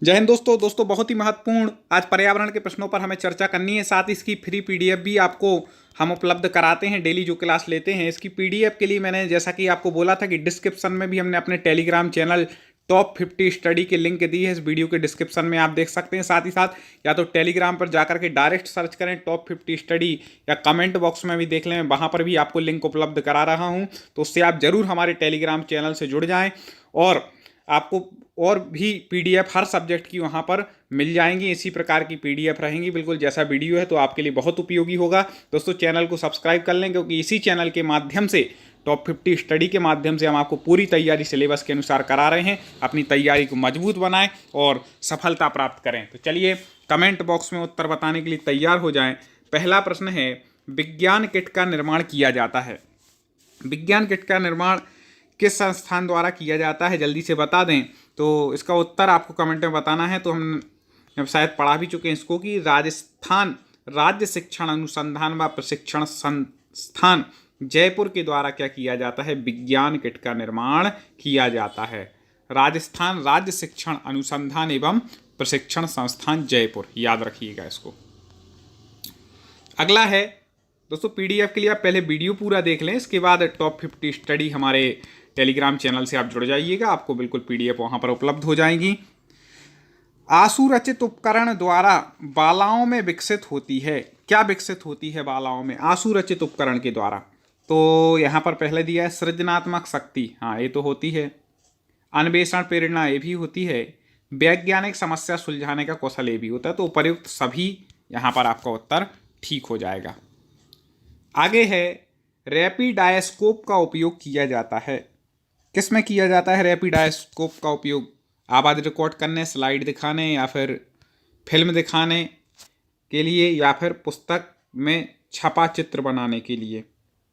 जय हिंद दोस्तों बहुत ही महत्वपूर्ण आज पर्यावरण के प्रश्नों पर हमें चर्चा करनी है। साथ ही इसकी फ्री पीडीएफ भी आपको हम उपलब्ध कराते हैं। डेली जो क्लास लेते हैं इसकी पीडीएफ के लिए मैंने जैसा कि आपको बोला था कि डिस्क्रिप्शन में भी हमने अपने टेलीग्राम चैनल टॉप 50 स्टडी की लिंक दी है। इस वीडियो के डिस्क्रिप्शन में आप देख सकते हैं। साथ ही साथ या तो टेलीग्राम पर जाकर के डायरेक्ट सर्च करें टॉप 50 स्टडी, या कमेंट बॉक्स में भी देख लें, वहाँ पर भी आपको लिंक उपलब्ध करा रहा हूँ। तो उससे आप जरूर हमारे टेलीग्राम चैनल से जुड़ जाएँ और आपको और भी पीडीएफ हर सब्जेक्ट की वहाँ पर मिल जाएंगी। इसी प्रकार की पीडीएफ रहेंगी, बिल्कुल जैसा वीडियो है, तो आपके लिए बहुत उपयोगी होगा। दोस्तों चैनल को सब्सक्राइब कर लें, क्योंकि इसी चैनल के माध्यम से टॉप 50 स्टडी के माध्यम से हम आपको पूरी तैयारी सिलेबस के अनुसार करा रहे हैं। अपनी तैयारी को मजबूत बनाएं और सफलता प्राप्त करें। तो चलिए कमेंट बॉक्स में उत्तर बताने के लिए तैयार हो जाएं। पहला प्रश्न है, विज्ञान किट का निर्माण किया जाता है। विज्ञान किट का निर्माण किस संस्थान द्वारा किया जाता है, जल्दी से बता दें। तो इसका उत्तर आपको कमेंट में बताना है। तो हम शायद पढ़ा भी चुके हैं इसको कि राजस्थान राज्य शिक्षण अनुसंधान व प्रशिक्षण संस्थान जयपुर के द्वारा क्या किया जाता है, विज्ञान किट का निर्माण किया जाता है। राजस्थान राज्य शिक्षण अनुसंधान एवं प्रशिक्षण संस्थान जयपुर, याद रखिएगा इसको। अगला है दोस्तों, पीडीएफ के लिए आप पहले वीडियो पूरा देख लें, इसके बाद टॉप 50 स्टडी हमारे टेलीग्राम चैनल से आप जुड़ जाइएगा। आपको बिल्कुल पीडीएफ वहां पर उपलब्ध हो जाएंगी। आंसू रचित उपकरण द्वारा बालाओं में विकसित होती है। क्या विकसित होती है बालाओं में आंसू रचित उपकरण के द्वारा? तो यहाँ पर पहले दिया है सृजनात्मक शक्ति, हाँ ये तो होती है। अन्वेषण प्रेरणा, ये भी होती है। वैज्ञानिक समस्या सुलझाने का कौशल, ये भी होता है। तो उपयुक्त सभी यहाँ पर आपका उत्तर ठीक हो जाएगा। आगे है, रैपिडायस्कोप का उपयोग किया जाता है। किस में किया जाता है रैपिडायस्कोप का उपयोग? आवाज़ रिकॉर्ड करने, स्लाइड दिखाने, या फिर फिल्म दिखाने के लिए, या फिर पुस्तक में छपा चित्र बनाने के लिए।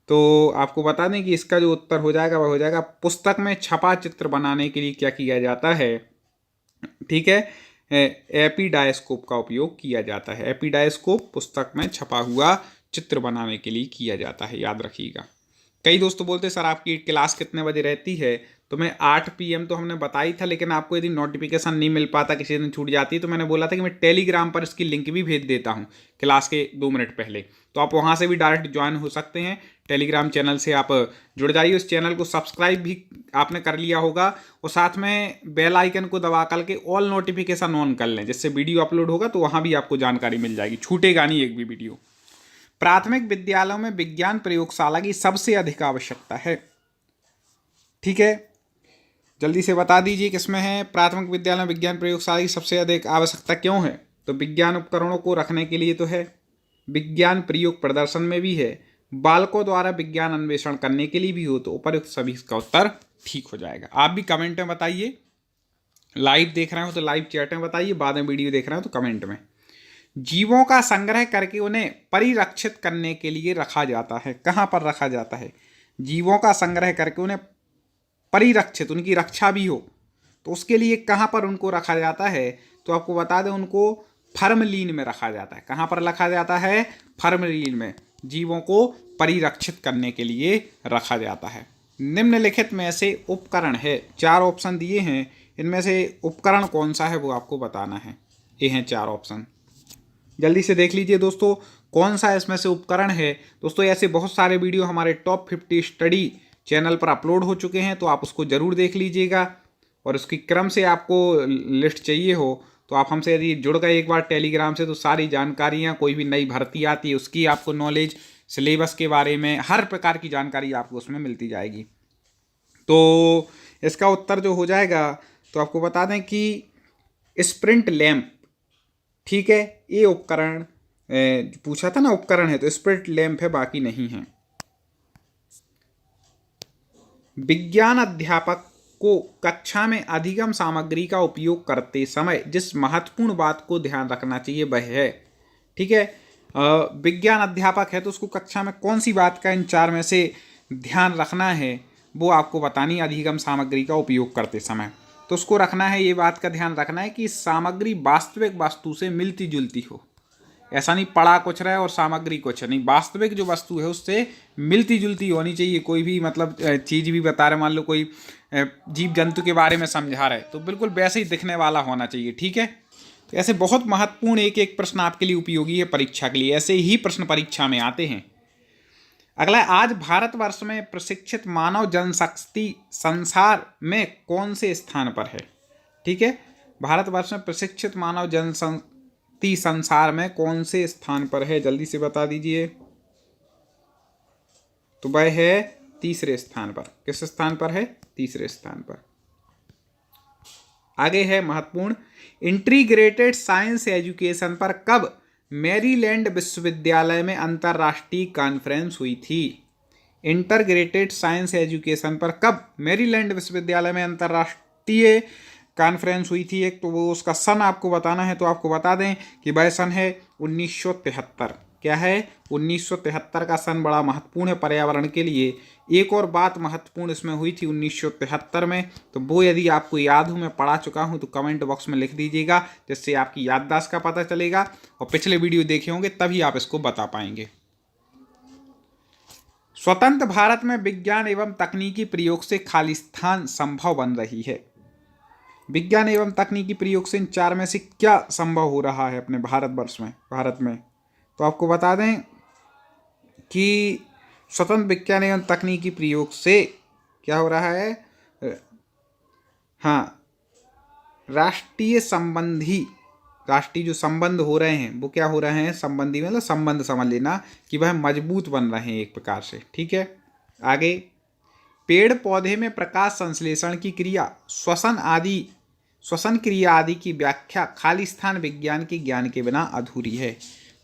तो आपको बता दें कि इसका जो उत्तर हो जाएगा वह हो जाएगा पुस्तक में छपा चित्र बनाने के लिए क्या किया जाता है, ठीक है, एपिडायस्कोप का उपयोग किया जाता है। एपिडायस्कोप पुस्तक में छपा हुआ चित्र बनाने के लिए किया जाता है, याद रखिएगा। कई दोस्त बोलते हैं सर आपकी क्लास कितने बजे रहती है? तो मैं 8 PM तो हमने बताई था, लेकिन आपको यदि नोटिफिकेशन नहीं मिल पाता, किसी दिन छूट जाती है, तो मैंने बोला था कि मैं टेलीग्राम पर इसकी लिंक भी भेज देता हूं क्लास के 2 मिनट पहले। तो आप वहां से भी डायरेक्ट ज्वाइन हो सकते हैं। टेलीग्राम चैनल से आप जुड़ जाइए। उस चैनल को सब्सक्राइब भी आपने कर लिया होगा, और साथ में बेल आइकन को दबा करके ऑल नोटिफिकेशन ऑन कर लें, जिससे वीडियो अपलोड होगा तो वहाँ भी आपको जानकारी मिल जाएगी, छूटेगा नहीं एक भी वीडियो। प्राथमिक विद्यालयों में विज्ञान प्रयोगशाला की सबसे अधिक आवश्यकता है, ठीक है, जल्दी से बता दीजिए किसमें है। प्राथमिक विद्यालय में विज्ञान प्रयोगशाला की सबसे अधिक आवश्यकता क्यों है? तो विज्ञान उपकरणों को रखने के लिए तो है, विज्ञान प्रयोग प्रदर्शन में भी है, बालकों द्वारा विज्ञान अन्वेषण करने के लिए भी हो। तो उपयुक्त सभी इसका उत्तर ठीक हो जाएगा। आप भी कमेंट में बताइए, लाइव देख रहे हो तो लाइव चैट में बताइए, बाद में वीडियो देख रहे हो तो कमेंट में। जीवों का संग्रह करके उन्हें परिरक्षित करने के लिए रखा जाता है। कहाँ पर रखा जाता है? जीवों का संग्रह करके उन्हें परिरक्षित, उनकी रक्षा भी हो, तो उसके लिए कहाँ पर उनको रखा जाता है? तो आपको बता दें, उनको फॉर्मलीन में रखा जाता है। कहाँ पर रखा जाता है? फॉर्मलीन में जीवों को परिरक्षित करने के लिए रखा जाता है। निम्नलिखित में से उपकरण है, 4 ऑप्शन दिए हैं, इनमें से उपकरण कौन सा है वो आपको बताना है। ये हैं 4 ऑप्शन, जल्दी से देख लीजिए दोस्तों कौन सा इसमें से उपकरण है। दोस्तों ऐसे बहुत सारे वीडियो हमारे टॉप 50 स्टडी चैनल पर अपलोड हो चुके हैं, तो आप उसको ज़रूर देख लीजिएगा। और उसकी क्रम से आपको लिस्ट चाहिए हो तो आप हमसे यदि जुड़ गए एक बार टेलीग्राम से, तो सारी जानकारियाँ, कोई भी नई भर्ती आती है उसकी आपको नॉलेज, सिलेबस के बारे में हर प्रकार की जानकारी आपको उसमें मिलती जाएगी। तो इसका उत्तर जो हो जाएगा, तो आपको बता दें कि स्प्रिंट लैंप, ठीक है, ये उपकरण पूछा था ना, उपकरण है तो स्प्रिंट लैंप है, बाकी नहीं है। विज्ञान अध्यापक को कक्षा में अधिगम सामग्री का उपयोग करते समय जिस महत्वपूर्ण बात को ध्यान रखना चाहिए वह है, ठीक है, विज्ञान अध्यापक है तो उसको कक्षा में कौन सी बात का इन 4 में से ध्यान रखना है वो आपको बतानी। अधिगम सामग्री का उपयोग करते समय तो उसको रखना है, ये बात का ध्यान रखना है कि सामग्री वास्तविक वस्तु से मिलती जुलती हो। ऐसा नहीं पढ़ा कुछ रहा है और सामग्री कुछ नहीं, वास्तविक जो वस्तु है उससे मिलती जुलती होनी चाहिए। कोई भी मतलब चीज़ भी बता रहे, मान लो कोई जीव जंतु के बारे में समझा रहे, तो बिल्कुल वैसे ही दिखने वाला होना चाहिए। ठीक है, तो ऐसे बहुत महत्वपूर्ण एक एक प्रश्न आपके लिए उपयोगी है परीक्षा के लिए, ऐसे ही प्रश्न परीक्षा में आते हैं। अगला, आज भारतवर्ष में प्रशिक्षित मानव जनशक्ति संसार में कौन से स्थान पर है? ठीक है, भारतवर्ष में प्रशिक्षित मानव जनशक्ति संसार में कौन से स्थान पर है, जल्दी से बता दीजिए। तो वह है तीसरे स्थान पर। किस स्थान पर है? तीसरे स्थान पर। आगे है महत्वपूर्ण, इंटीग्रेटेड साइंस एजुकेशन पर कब मैरीलैंड विश्वविद्यालय में अंतर्राष्ट्रीय कॉन्फ्रेंस हुई थी? इंटीग्रेटेड साइंस एजुकेशन पर कब मैरीलैंड विश्वविद्यालय में अंतर्राष्ट्रीय कॉन्फ्रेंस हुई थी? एक तो वो उसका सन आपको बताना है, तो आपको बता दें कि वह सन है 1973। क्या है? 1973 का सन बड़ा महत्वपूर्ण है पर्यावरण के लिए। एक और बात महत्वपूर्ण इसमें हुई थी 1973 में, तो वो यदि आपको याद हो, मैं पढ़ा चुका हूँ, तो कमेंट बॉक्स में लिख दीजिएगा, जिससे आपकी याददाश्त का पता चलेगा, और पिछले वीडियो देखे होंगे तभी आप इसको बता पाएंगे। स्वतंत्र भारत में विज्ञान एवं तकनीकी प्रयोग से खालिस्तान संभव बन रही है। विज्ञान एवं तकनीकी प्रयोग से इन चार में से क्या संभव हो रहा है अपने भारतवर्ष में, भारत में? तो आपको बता दें कि स्वतंत्र विज्ञान एवं तकनीकी प्रयोग से क्या हो रहा है? हाँ, राष्ट्रीय जो संबंध हो रहे हैं वो क्या हो रहे हैं? संबंधी मतलब संबंध समझ लेना कि वह मजबूत बन रहे हैं एक प्रकार से। ठीक है, आगे, पेड़ पौधे में प्रकाश संश्लेषण की क्रिया, श्वसन क्रिया आदि की व्याख्या खालिस्तान विज्ञान के ज्ञान के बिना अधूरी है।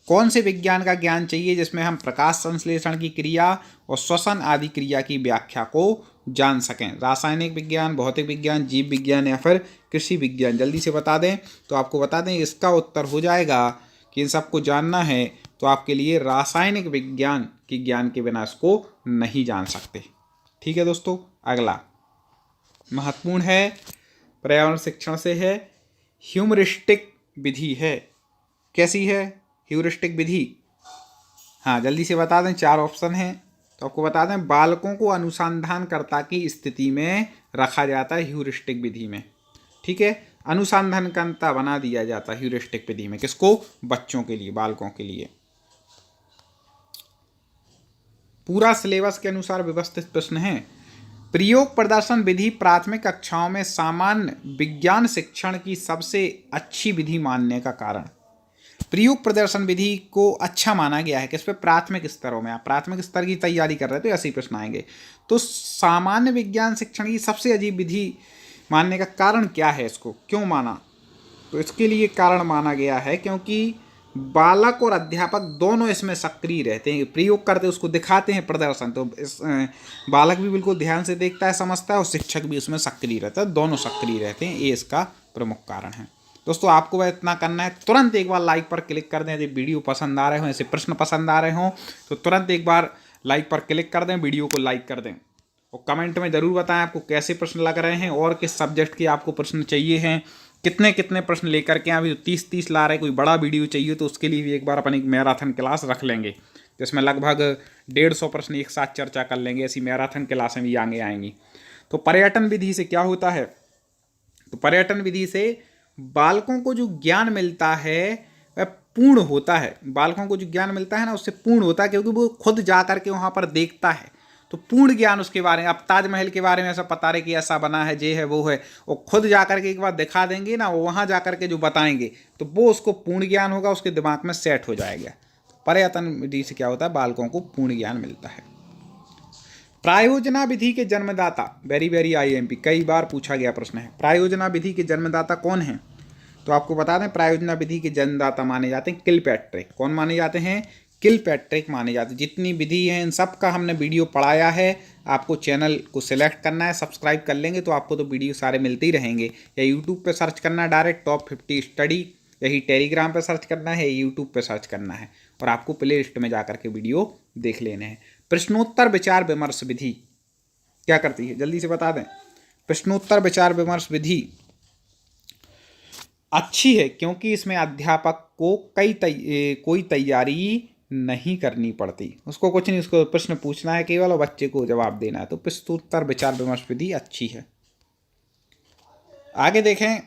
कौन से विज्ञान का ज्ञान चाहिए जिसमें हम प्रकाश संश्लेषण की क्रिया और श्वसन आदि क्रिया की व्याख्या को जान सकें? रासायनिक विज्ञान, भौतिक विज्ञान, जीव विज्ञान या फिर कृषि विज्ञान? जल्दी से बता दें। तो आपको बता दें इसका उत्तर हो जाएगा कि इन सबको जानना है तो आपके लिए रासायनिक विज्ञान के ज्ञान के बिना इसको नहीं जान सकते। ठीक है दोस्तों, अगला महत्वपूर्ण है पर्यावरण शिक्षण से है, ह्यूमरिस्टिक विधि है। कैसी है ह्यूरिस्टिक विधि? हाँ, जल्दी से बता दें, चार ऑप्शन हैं, तो आपको बता दें, बालकों को अनुसंधानकर्ता की स्थिति में रखा जाता है ह्यूरिस्टिक विधि में। ठीक है, अनुसंधानकर्ता बना दिया जाता है ह्यूरिस्टिक विधि में। किसको? बच्चों के लिए, बालकों के लिए। पूरा सिलेबस के अनुसार व्यवस्थित प्रश्न है। प्रयोग प्रदर्शन विधि प्राथमिक कक्षाओं में सामान्य विज्ञान शिक्षण की सबसे अच्छी विधि मानने का कारण। प्रयोग प्रदर्शन विधि को अच्छा माना गया है किस पे? प्राथमिक स्तरों में। आप प्राथमिक स्तर की तैयारी कर रहे हैं तो ऐसे ही प्रश्न आएंगे। तो सामान्य विज्ञान शिक्षण की सबसे अजीब विधि मानने का कारण क्या है? इसको क्यों माना? तो इसके लिए कारण माना गया है क्योंकि बालक और अध्यापक दोनों इसमें सक्रिय रहते हैं, प्रयोग करते हैं, उसको दिखाते हैं प्रदर्शन, तो इस बालक भी बिल्कुल ध्यान से देखता है, समझता है, और शिक्षक भी उसमें सक्रिय रहता है, दोनों सक्रिय रहते हैं। ये इसका प्रमुख कारण है। दोस्तों, आपको वह इतना करना है, तुरंत एक बार लाइक पर क्लिक कर दें। यदि वीडियो पसंद आ रहे हो, ऐसे प्रश्न पसंद आ रहे हों, तो तुरंत एक बार लाइक पर क्लिक कर दें, वीडियो को लाइक कर दें, और कमेंट में ज़रूर बताएं आपको कैसे प्रश्न लग रहे हैं और किस सब्जेक्ट के आपको प्रश्न चाहिए हैं, कितने कितने प्रश्न लेकर के। अभी 30 ला रहे, कोई बड़ा वीडियो चाहिए तो उसके लिए भी एक बार अपन एक मैराथन क्लास रख लेंगे, जिसमें लगभग 150 प्रश्न एक साथ चर्चा कर लेंगे। ऐसी मैराथन क्लासें भी आगे आएंगी। तो पर्यटन विधि से क्या होता है? तो पर्यटन विधि से बालकों को जो ज्ञान मिलता है वह पूर्ण होता है। बालकों को जो ज्ञान मिलता है ना, उससे पूर्ण होता है, क्योंकि वो खुद जा करके वहाँ पर देखता है, तो पूर्ण ज्ञान उसके बारे में। अब ताजमहल के बारे में ऐसा पता रहे कि ऐसा बना है, ये है, वो है, वो खुद जा करके एक बार दिखा देंगे ना, वो वहाँ जा करके जो बताएंगे, तो वो उसको पूर्ण ज्ञान होगा, उसके दिमाग में सेट हो जाएगा। पर्यटन विधि से क्या होता है? बालकों को पूर्ण ज्ञान मिलता है। प्रायोजना विधि के जन्मदाता, वेरी वेरी IMP, कई बार पूछा गया प्रश्न है। प्रायोजना विधि के जन्मदाता कौन है? तो आपको बता दें, प्रायोजना विधि के जन्मदाता माने जाते हैं किलपैट्रिक। कौन माने जाते हैं? किलपैट्रिक माने जाते हैं। जितनी विधि हैं इन सब का हमने वीडियो पढ़ाया है। आपको चैनल को सिलेक्ट करना है, सब्सक्राइब कर लेंगे तो आपको तो वीडियो सारे मिलते ही रहेंगे। या यूट्यूब पे सर्च करना है डायरेक्ट टॉप 50 स्टडी, यही टेलीग्राम पे सर्च करना है, यूट्यूब पे सर्च करना है, और आपको प्ले लिस्ट में जाकर के वीडियो देख लेने हैं। प्रश्नोत्तर विचार विमर्श विधि क्या करती है? जल्दी से बता दें। प्रश्नोत्तर विचार विमर्श विधि अच्छी है क्योंकि इसमें अध्यापक को कोई तैयारी नहीं करनी पड़ती, उसको कुछ नहीं, उसको प्रश्न पूछना है केवल और बच्चे को जवाब देना है। तो प्रश्नोत्तर विचार विमर्श विधि अच्छी है। आगे देखें,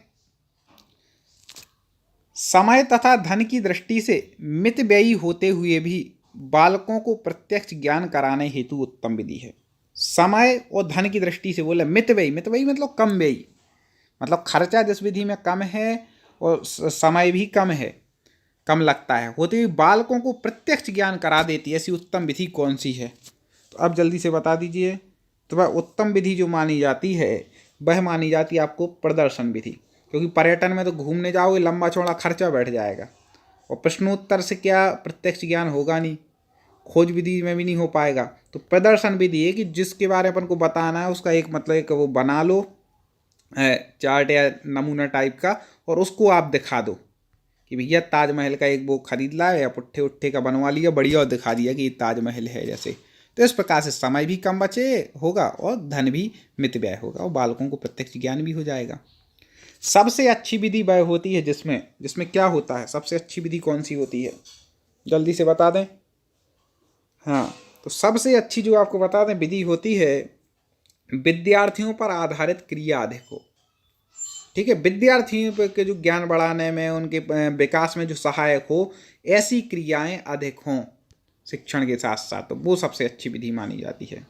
समय तथा धन की दृष्टि से मितव्ययी होते हुए भी बालकों को प्रत्यक्ष ज्ञान कराने हेतु उत्तम विधि है। समय और धन की दृष्टि से बोले मितव्ययी, मितव्ययी मतलब कम व्ययी, मतलब खर्चा जिस विधि में कम है और समय भी कम है, कम लगता है, होते हुए बालकों को प्रत्यक्ष ज्ञान करा देती है, ऐसी उत्तम विधि कौन सी है? तो अब जल्दी से बता दीजिए। तो वह उत्तम विधि जो मानी जाती है वह मानी जाती है आपको प्रदर्शन विधि, क्योंकि पर्यटन में तो घूमने जाओगे लंबा चौड़ा खर्चा बैठ जाएगा, और प्रश्नोत्तर से क्या प्रत्यक्ष ज्ञान होगा नहीं, खोज विधि में भी नहीं हो पाएगा। तो प्रदर्शन विधि है कि जिसके बारे में अपन को बताना है उसका एक मतलब एक वो बना लो चार्ट या नमूना टाइप का, और उसको आप दिखा दो कि भैया ताजमहल का एक वो खरीद लाए या पुट्ठे उट्ठे का बनवा लिया बढ़िया और दिखा दिया कि ये ताजमहल है जैसे। तो इस प्रकार से समय भी कम बचे होगा और धन भी मितव्यय होगा और बालकों को प्रत्यक्ष ज्ञान भी हो जाएगा। सबसे अच्छी विधि वह होती है जिसमें जिसमें क्या होता है, सबसे अच्छी विधि कौन सी होती है, जल्दी से बता दें। हाँ, तो सबसे अच्छी जो आपको बता दें विधि होती है विद्यार्थियों पर आधारित क्रिया अधिक हो। ठीक है, विद्यार्थियों के जो ज्ञान बढ़ाने में, उनके विकास में जो सहायक हो, ऐसी क्रियाएं अधिक हों शिक्षण के साथ साथ, तो वो सबसे अच्छी विधि मानी जाती है।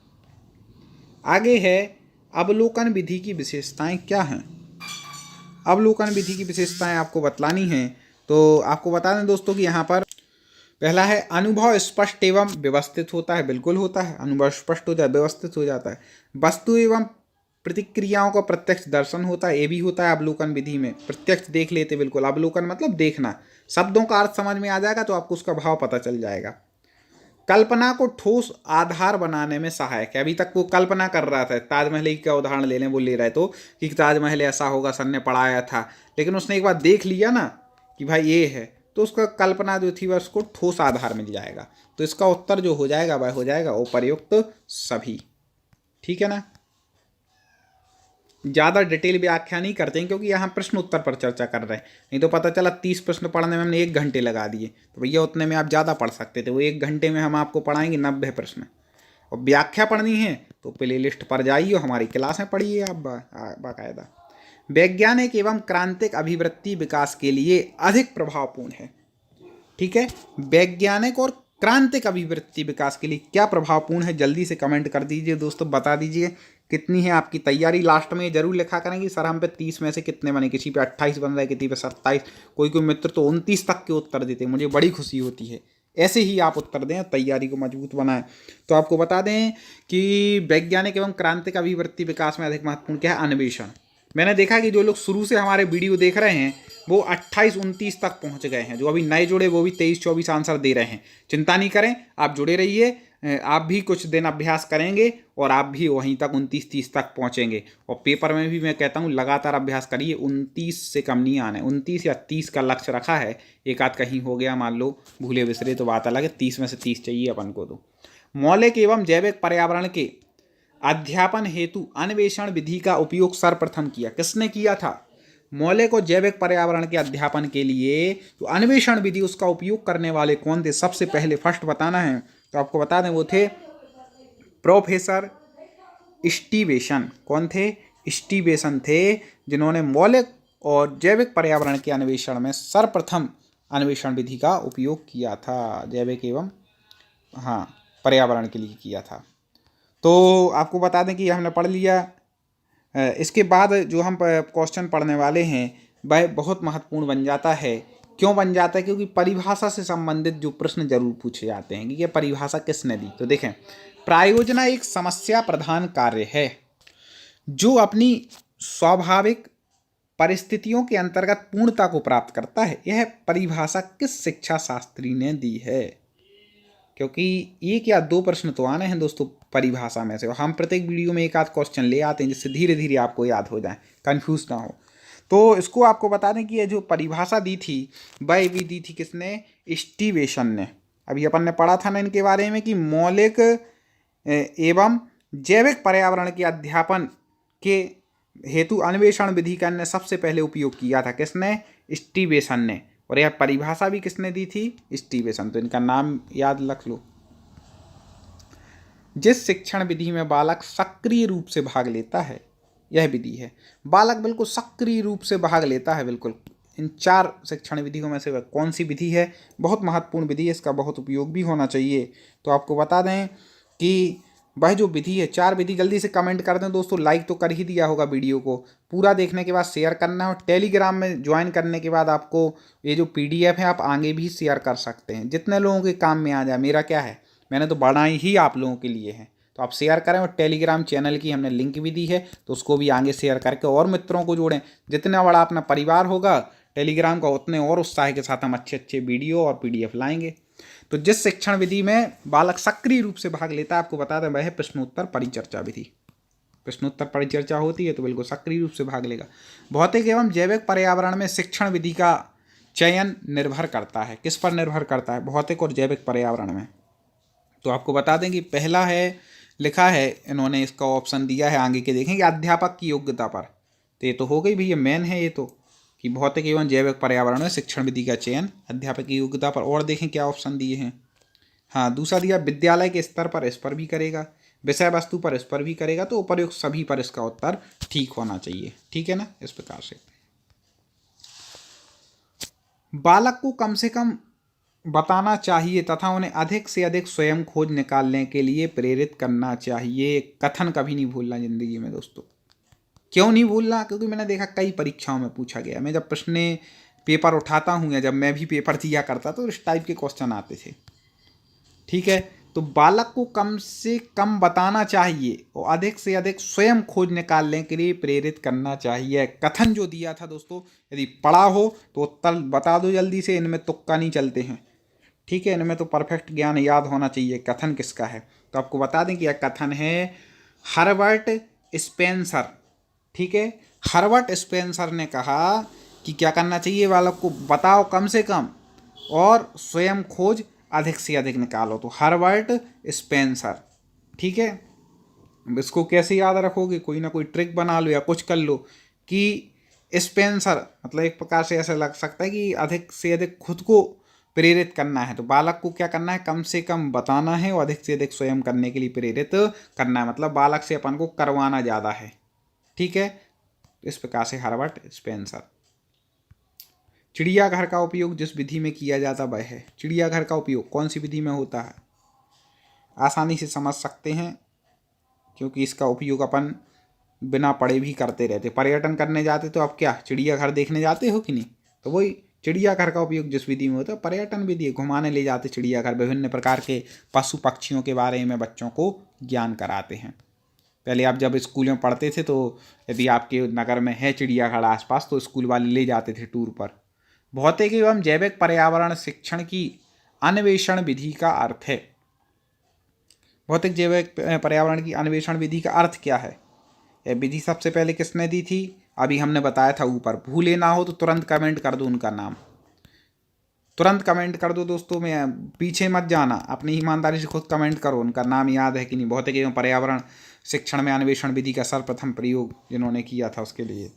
आगे है अवलोकन विधि की विशेषताएं क्या हैं। अवलोकन विधि की विशेषताएं आपको बतलानी हैं, तो आपको बता दें दोस्तों कि यहाँ पर पहला है अनुभव स्पष्ट एवं व्यवस्थित होता है, बिल्कुल होता है, अनुभव स्पष्ट हो जाए व्यवस्थित हो जाता है। वस्तु एवं प्रतिक्रियाओं का प्रत्यक्ष दर्शन होता है, ये भी होता है अवलोकन विधि में, प्रत्यक्ष देख लेते बिल्कुल। अवलोकन मतलब देखना, शब्दों का अर्थ समझ में आ जाएगा तो आपको उसका भाव पता चल जाएगा। कल्पना को ठोस आधार बनाने में सहायक है। अभी तक वो कल्पना कर रहा था, ताजमहल की का उदाहरण ले लें, वो ले रहे तो कि ताजमहल ऐसा होगा, सर ने पढ़ाया था, लेकिन उसने एक बार देख लिया ना कि भाई ये है, तो उसका कल्पना जो थी वह उसको ठोस आधार मिल जाएगा। तो इसका उत्तर जो हो जाएगा वह हो जाएगा उपर्युक्त सभी। ठीक है ना, ज़्यादा डिटेल व्याख्या नहीं करते हैं क्योंकि यहाँ प्रश्न उत्तर पर चर्चा कर रहे हैं, नहीं तो पता चला 30 प्रश्न पढ़ने में हमने 1 घंटे लगा दिए, तो भैया उतने में आप ज़्यादा पढ़ सकते थे। वो 1 घंटे में हम आपको पढ़ाएंगे 90 प्रश्न, और व्याख्या पढ़नी है तो प्ले लिस्ट पर जाइए, हमारी क्लासें पढ़िए आप बाकायदा। वैज्ञानिक एवं क्रांतिक अभिवृत्ति विकास के लिए अधिक प्रभावपूर्ण है। ठीक है, वैज्ञानिक और क्रांतिक अभिवृत्ति विकास के लिए क्या प्रभावपूर्ण है, जल्दी से कमेंट कर दीजिए दोस्तों, बता दीजिए कितनी है आपकी तैयारी। लास्ट में जरूर लिखा करेंगे सर हम पे 30 में से कितने बने, किसी पे 28 बन रहा है, किसी पे 27, कोई कोई मित्र तो 29 तक के उत्तर देते, मुझे बड़ी खुशी होती है। ऐसे ही आप उत्तर दें, तैयारी को मजबूत बनाएं। तो आपको बता दें कि वैज्ञानिक एवं क्रांतिक अभिवृत्ति विकास में अधिक महत्वपूर्ण क्या है, अन्वेषण। मैंने देखा कि जो लोग शुरू से हमारे वीडियो देख रहे हैं वो 28-29 तक पहुंच गए हैं, जो अभी नए जुड़े वो भी 23-24 आंसर दे रहे हैं। चिंता नहीं करें, आप जुड़े रहिए, आप भी कुछ दिन अभ्यास करेंगे और आप भी वहीं तक 29-30 तक पहुंचेंगे। और पेपर में भी मैं कहता हूं लगातार अभ्यास करिए, 29 से कम नहीं आना है, 29 या 30 का लक्ष्य रखा है। एक आध कहीं हो गया मान लो भूले बिसरे तो बात अलग है, 30 में से 30 चाहिए अपन को। तो मौलिक एवं जैविक पर्यावरण के अध्यापन हेतु अन्वेषण विधि का उपयोग सर्वप्रथम किया। किसने किया था? मौलिक और जैविक पर्यावरण के अध्यापन के लिए जो अन्वेषण विधि उसका उपयोग करने वाले कौन थे? सबसे पहले फर्स्ट बताना है तो आपको बता दें वो थे प्रोफेसर स्टीवेसन। कौन थे? स्टीवेसन थे, जिन्होंने मौलिक और जैविक पर्यावरण के अन्वेषण में सर्वप्रथम अन्वेषण विधि का उपयोग किया था, जैविक एवं पर्यावरण के लिए किया था। तो आपको बता दें कि हमने पढ़ लिया। इसके बाद जो हम क्वेश्चन पढ़ने वाले हैं वह बहुत महत्वपूर्ण बन जाता है। क्यों बन जाता है? क्योंकि परिभाषा से संबंधित जो प्रश्न जरूर पूछे जाते हैं कि ये परिभाषा किसने दी। तो देखें, प्रायोजना एक समस्या प्रधान कार्य है जो अपनी स्वाभाविक परिस्थितियों के अंतर्गत पूर्णता को प्राप्त करता है। यह परिभाषा किस शिक्षा शास्त्री ने दी है? क्योंकि एक या दो प्रश्न तो आने हैं दोस्तों परिभाषा में से, और हम प्रत्येक वीडियो में एक आध क्वेश्चन ले आते हैं जिससे धीरे धीरे आपको याद हो जाए, कंफ्यूज ना हो। तो इसको आपको बता दें कि ये जो परिभाषा दी थी वह भी दी थी किसने? स्टीवेसन ने। अभी अपन ने पढ़ा था ना इनके बारे में कि मौलिक एवं जैविक पर्यावरण के अध्यापन के हेतु अन्वेषण विधि का ने सबसे पहले उपयोग किया था। किसने? स्टीवेसन ने। और यह परिभाषा भी किसने दी थी? स्टीवेसन। तो इनका नाम याद रख लो। जिस शिक्षण विधि में बालक सक्रिय रूप से भाग लेता है यह विधि है। बालक बिल्कुल सक्रिय रूप से भाग लेता है बिल्कुल इन 4 शिक्षण विधियों में से वह कौन सी विधि है। बहुत महत्वपूर्ण विधि है, इसका बहुत उपयोग भी होना चाहिए। तो आपको बता दें कि वह जो विधि है, 4 विधि, जल्दी से कमेंट कर दें दोस्तों। लाइक तो कर ही दिया होगा वीडियो को, पूरा देखने के बाद शेयर करना है। और टेलीग्राम में ज्वाइन करने के बाद आपको ये जो PDF है आप आगे भी शेयर कर सकते हैं, जितने लोगों के काम में आ जाए। मेरा क्या है, मैंने तो बनाई ही आप लोगों के लिए है, तो आप शेयर करें। और टेलीग्राम चैनल की हमने लिंक भी दी है, तो उसको भी आगे शेयर करके और मित्रों को जोड़ें। जितना बड़ा अपना परिवार होगा टेलीग्राम का, उतने और उत्साह के साथ हम अच्छे अच्छे वीडियो और PDF लाएंगे। तो जिस शिक्षण विधि में बालक सक्रिय रूप से भाग लेता है, आपको बता दें, वह है प्रश्नोत्तर परिचर्चा विधि। प्रश्नोत्तर परिचर्चा होती है तो बिल्कुल सक्रिय रूप से भाग लेगा। भौतिक एवं जैविक पर्यावरण में शिक्षण विधि का चयन निर्भर करता है। किस पर निर्भर करता है? भौतिक और जैविक पर्यावरण में। तो आपको बता दें कि पहला है, लिखा है इन्होंने, इसका ऑप्शन दिया है, आगे के देखेंगे, अध्यापक की योग्यता पर। तो ये तो हो गई भैया, मेन है ये तो, कि भौतिक एवं जैविक पर्यावरण में शिक्षण विधि का चयन अध्यापक की योग्यता पर। और देखें क्या ऑप्शन दिए हैं। हाँ, दूसरा दिया विद्यालय के स्तर पर, इस पर भी करेगा। विषय वस्तु पर, इस पर भी करेगा। तो उपर्युक्त सभी पर इसका उत्तर ठीक होना चाहिए। ठीक है ना, इस प्रकार से। बालक को कम से कम बताना चाहिए तथा उन्हें अधिक से अधिक स्वयं खोज निकालने के लिए प्रेरित करना चाहिए। कथन कभी नहीं भूलना जिंदगी में दोस्तों। क्यों नहीं भूलना? क्योंकि मैंने देखा कई परीक्षाओं में पूछा गया। मैं जब प्रश्न पेपर उठाता हूँ या जब मैं भी पेपर दिया करता तो इस टाइप के क्वेश्चन आते थे। ठीक है, तो बालक को कम से कम बताना चाहिए और अधिक से अधिक स्वयं खोज निकालने के लिए प्रेरित करना चाहिए। कथन जो दिया था दोस्तों, यदि पढ़ा हो तो उत्तर बता दो जल्दी से, इनमें तुक्का नहीं चलते हैं। ठीक है, इनमें तो परफेक्ट ज्ञान याद होना चाहिए। कथन किसका है? तो आपको बता दें कि यह कथन है हर्बर्ट स्पेंसर। ठीक है, हर्बर्ट स्पेंसर ने कहा कि क्या करना चाहिए, बालक को बताओ कम से कम और स्वयं खोज अधिक से अधिक निकालो। तो हर्बर्ट स्पेंसर। ठीक है, इसको कैसे याद रखोगे? कोई ना कोई ट्रिक बना लो या कुछ कर लो कि स्पेंसर, मतलब एक प्रकार से ऐसा लग सकता है कि अधिक से अधिक खुद को प्रेरित करना है। तो बालक को क्या करना है, कम से कम बताना है और अधिक से अधिक स्वयं करने के लिए प्रेरित करना है। मतलब बालक से अपन को करवाना ज़्यादा है। ठीक है, इस प्रकार से हर्बर्ट स्पेंसर। चिड़ियाघर का उपयोग जिस विधि में किया जाता वह है। चिड़ियाघर का उपयोग कौन सी विधि में होता है? आसानी से समझ सकते हैं, क्योंकि इसका उपयोग अपन बिना पढ़े भी करते रहते। पर्यटन करने जाते तो आप क्या चिड़ियाघर देखने जाते हो कि नहीं? तो वही चिड़ियाघर का उपयोग जिस विधि में होता है, पर्यटन विधि, घुमाने ले जाते चिड़ियाघर, विभिन्न प्रकार के पशु पक्षियों के बारे में बच्चों को ज्ञान कराते हैं। पहले आप जब स्कूल में पढ़ते थे तो यदि आपके नगर में है चिड़ियाघर आसपास तो स्कूल वाले ले जाते थे टूर पर। भौतिक एवं जैविक पर्यावरण शिक्षण की अन्वेषण विधि का अर्थ है। भौतिक जैविक पर्यावरण की अन्वेषण विधि का अर्थ क्या है? यह विधि सबसे पहले किसने दी थी? अभी हमने बताया था ऊपर। भूले ना हो तो तुरंत कमेंट कर दो उनका नाम, तुरंत कमेंट कर दो दोस्तों। में पीछे मत जाना, अपनी ईमानदारी से खुद कमेंट करो उनका नाम याद है कि नहीं। भौतिक एवं पर्यावरण शिक्षण में अन्वेषण विधि का सर्वप्रथम प्रयोग जिन्होंने किया था उसके लिए।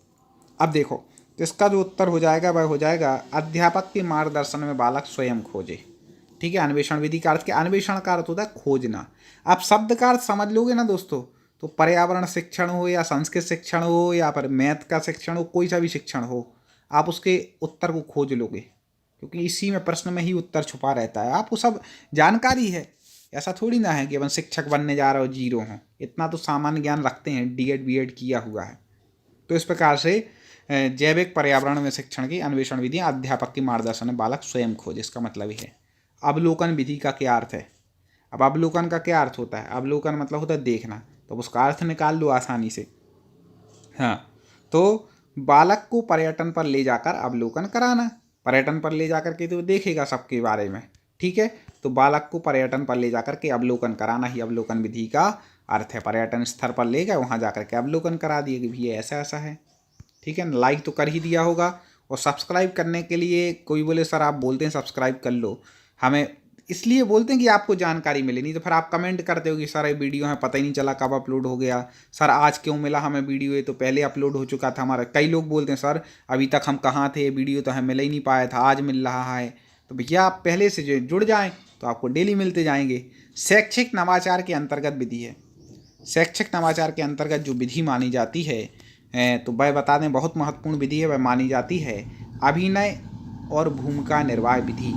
अब देखो, तो इसका जो उत्तर हो जाएगा वह हो जाएगा अध्यापक के मार्गदर्शन में बालक स्वयं खोजे। ठीक है, अन्वेषण विधि का अर्थ क्या? अन्वेषण का अर्थ होता है खोजना। आप शब्द का अर्थ समझ लोगे ना दोस्तों, तो पर्यावरण शिक्षण हो या संस्कृत शिक्षण हो या फिर मैथ का शिक्षण हो, कोई सा भी शिक्षण हो, आप उसके उत्तर को खोज लोगे, क्योंकि इसी में प्रश्न में ही उत्तर छुपा रहता है। आपको सब जानकारी है, ऐसा थोड़ी ना है कि अपन शिक्षक बनने जा रहे हो जीरो हो। इतना तो सामान्य ज्ञान रखते हैं, D.Ed B.Ed किया हुआ है। तो इस प्रकार से जैविक पर्यावरण में शिक्षण की अन्वेषण विधि अध्यापक के मार्गदर्शन में बालक स्वयं खोजे, इसका मतलब ही है। अवलोकन विधि का क्या अर्थ है? अब अवलोकन का क्या अर्थ होता है? अवलोकन मतलब होता है देखना, तो उसका अर्थ निकाल लो आसानी से। हाँ, तो बालक को पर्यटन पर ले जाकर अवलोकन कराना। पर्यटन पर ले जाकर के तो देखेगा सबके बारे में। ठीक है, तो बालक को पर्यटन पर ले जाकर के अवलोकन कराना ही अवलोकन विधि का अर्थ है। पर्यटन स्थल पर ले गए, वहाँ जाकर के अवलोकन करा दिए कि भैया ऐसा ऐसा है। ठीक है, लाइक तो कर ही दिया होगा। और सब्सक्राइब करने के लिए कोई बोले सर आप बोलते हैं सब्सक्राइब कर लो, हमें इसलिए बोलते हैं कि आपको जानकारी मिले, नहीं तो फिर आप कमेंट करते हो कि सर ये वीडियो हमें पता ही नहीं चला कब अपलोड हो गया, सर आज क्यों मिला हमें वीडियो, ये तो पहले अपलोड हो चुका था हमारा। कई लोग बोलते हैं सर अभी तक हम कहाँ थे, वीडियो तो हमें मिल ही नहीं पाया था, आज मिल रहा है। तो भैया आप पहले से जुड़ जाएँ तो आपको डेली मिलते जाएंगे। शैक्षिक नवाचार के अंतर्गत विधि है। शैक्षिक नवाचार के अंतर्गत जो विधि मानी जाती है तो वह बता दें, बहुत महत्वपूर्ण विधि है, वह मानी जाती है अभिनय और भूमिका निर्वाह विधि।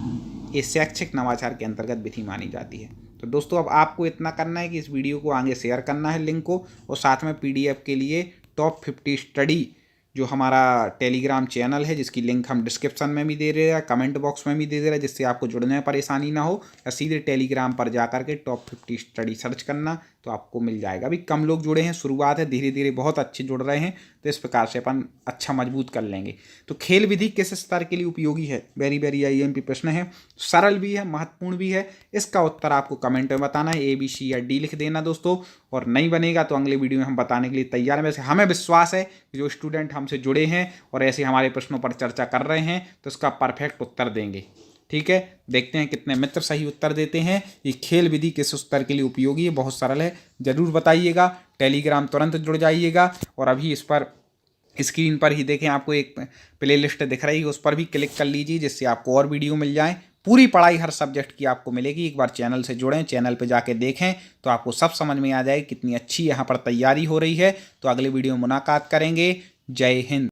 ये शैक्षिक नवाचार के अंतर्गत विधि मानी जाती है। तो दोस्तों अब आपको इतना करना है कि इस वीडियो को आगे शेयर करना है लिंक को, और साथ में PDF के लिए टॉप 50 स्टडी जो हमारा टेलीग्राम चैनल है, जिसकी लिंक हम डिस्क्रिप्शन में भी दे रहे हैं, कमेंट बॉक्स में भी दे दे रहे हैं, जिससे आपको जुड़ने में परेशानी ना हो, या सीधे टेलीग्राम पर जा करके टॉप 50 स्टडी सर्च करना तो आपको मिल जाएगा। अभी कम लोग जुड़े हैं, शुरुआत है, धीरे धीरे बहुत अच्छे जुड़ रहे हैं, तो इस प्रकार से अपन अच्छा मजबूत कर लेंगे। तो खेल विधि किस स्तर के लिए उपयोगी है, वेरी वेरी IMP प्रश्न है, सरल भी है, महत्वपूर्ण भी है। इसका उत्तर आपको कमेंट में बताना है, A, B, C या D लिख देना दोस्तों, और नहीं बनेगा तो अगले वीडियो में हम बताने के लिए तैयार हैं। वैसे हमें विश्वास है कि जो स्टूडेंट हमसे जुड़े हैं और ऐसे हमारे प्रश्नों पर चर्चा कर रहे हैं तो इसका परफेक्ट उत्तर देंगे। ठीक है, देखते हैं कितने मित्र सही उत्तर देते हैं। ये खेल विधि किस उत्तर के लिए उपयोगी है, बहुत सरल है, जरूर बताइएगा। टेलीग्राम तुरंत जुड़ जाइएगा, और अभी इस पर स्क्रीन पर ही देखें, आपको एक प्लेलिस्ट दिख रही है, उस पर भी क्लिक कर लीजिए, जिससे आपको और वीडियो मिल जाएं। पूरी पढ़ाई हर सब्जेक्ट की आपको मिलेगी। एक बार चैनल से जुड़ें, चैनल पे जाके देखें तो आपको सब समझ में आ जाएगी कितनी अच्छी यहाँ पर तैयारी हो रही है। तो अगले वीडियो में मुलाकात करेंगे। जय हिंद।